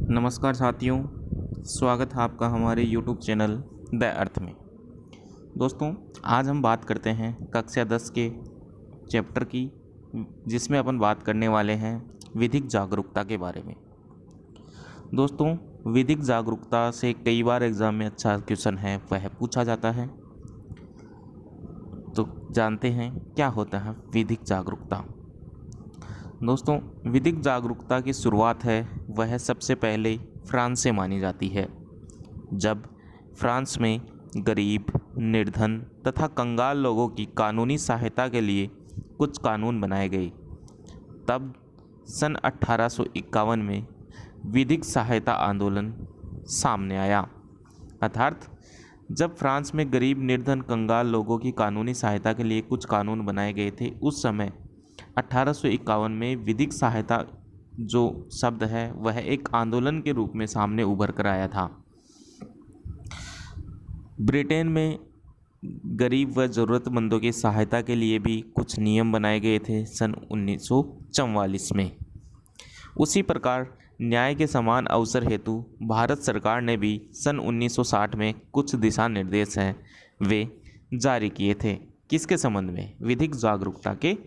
नमस्कार साथियों, स्वागत है आपका हमारे YouTube चैनल द अर्थ में। दोस्तों, आज हम बात करते हैं कक्षा 10 के चैप्टर की, जिसमें अपन बात करने वाले हैं विधिक जागरूकता के बारे में। दोस्तों, विधिक जागरूकता से कई बार एग्ज़ाम में अच्छा क्वेश्चन है वह पूछा जाता है। तो जानते हैं क्या होता है विधिक जागरूकता। दोस्तों, विधिक जागरूकता की शुरुआत है वह सबसे पहले फ्रांस से मानी जाती है, जब फ्रांस में गरीब, निर्धन तथा कंगाल लोगों की कानूनी सहायता के लिए कुछ कानून बनाए गए। तब सन 1851 में विधिक सहायता आंदोलन सामने आया। अर्थात जब फ्रांस में गरीब, निर्धन, कंगाल लोगों की कानूनी सहायता के लिए कुछ कानून बनाए गए थे, उस समय 1851 में विधिक सहायता जो शब्द है वह एक आंदोलन के रूप में सामने उभर कर आया था। ब्रिटेन में गरीब व ज़रूरतमंदों की सहायता के लिए भी कुछ नियम बनाए गए थे सन 1944 में। उसी प्रकार न्याय के समान अवसर हेतु भारत सरकार ने भी सन 1960 में कुछ दिशा निर्देश हैं वे जारी किए थे। किसके संबंध में? विधिक जागरूकता के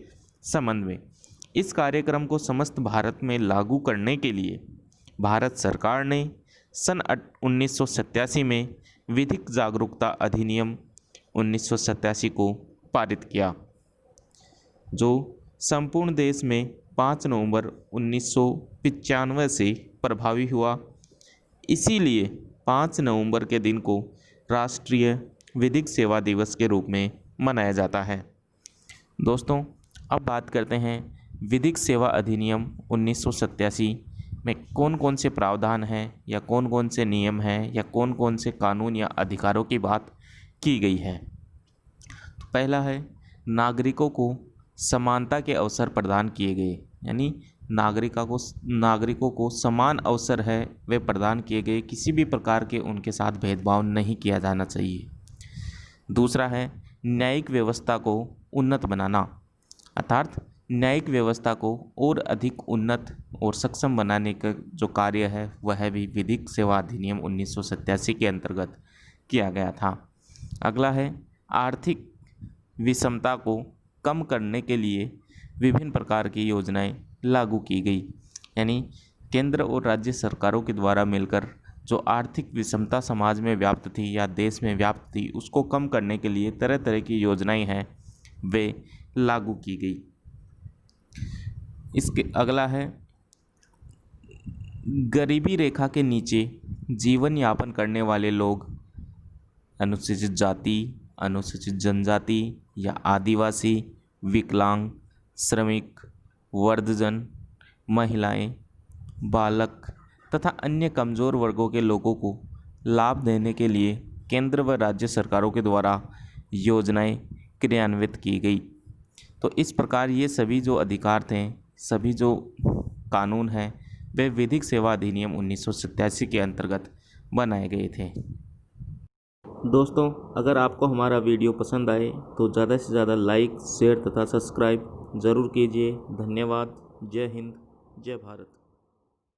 संबंध में। इस कार्यक्रम को समस्त भारत में लागू करने के लिए भारत सरकार ने सन 1987 में विधिक जागरूकता अधिनियम 1987 को पारित किया, जो संपूर्ण देश में 5 नवंबर 1995 से प्रभावी हुआ। इसीलिए 5 नवंबर के दिन को राष्ट्रीय विधिक सेवा दिवस के रूप में मनाया जाता है। दोस्तों, अब बात करते हैं विधिक सेवा अधिनियम 1987 में कौन कौन से प्रावधान हैं या कौन कौन से नियम हैं या कौन कौन से कानून या अधिकारों की बात की गई है। तो पहला है, नागरिकों को समानता के अवसर प्रदान किए गए, यानी नागरिकों को समान अवसर है वे प्रदान किए गए, किसी भी प्रकार के उनके साथ भेदभाव नहीं किया जाना चाहिए। दूसरा है, न्यायिक व्यवस्था को उन्नत बनाना, अर्थात न्यायिक व्यवस्था को और अधिक उन्नत और सक्षम बनाने का जो कार्य है वह भी विधिक सेवा अधिनियम 1987 के अंतर्गत किया गया था। अगला है, आर्थिक विषमता को कम करने के लिए विभिन्न प्रकार की योजनाएं लागू की गई, यानी केंद्र और राज्य सरकारों के द्वारा मिलकर जो आर्थिक विषमता समाज में व्याप्त थी या देश में व्याप्त थी उसको कम करने के लिए तरह तरह की योजनाएं हैं वे लागू की गई। इसके अगला है, गरीबी रेखा के नीचे जीवन यापन करने वाले लोग, अनुसूचित जाति, अनुसूचित जनजाति या आदिवासी, विकलांग, श्रमिक, वृद्धजन, महिलाएं, बालक तथा अन्य कमज़ोर वर्गों के लोगों को लाभ देने के लिए केंद्र व राज्य सरकारों के द्वारा योजनाएं क्रियान्वित की गई। तो इस प्रकार ये सभी जो अधिकार थे, सभी जो कानून हैं वे विधिक सेवा अधिनियम 1987 के अंतर्गत बनाए गए थे। दोस्तों, अगर आपको हमारा वीडियो पसंद आए तो ज़्यादा से ज़्यादा लाइक, शेयर तथा सब्सक्राइब ज़रूर कीजिए। धन्यवाद। जय हिंद, जय भारत।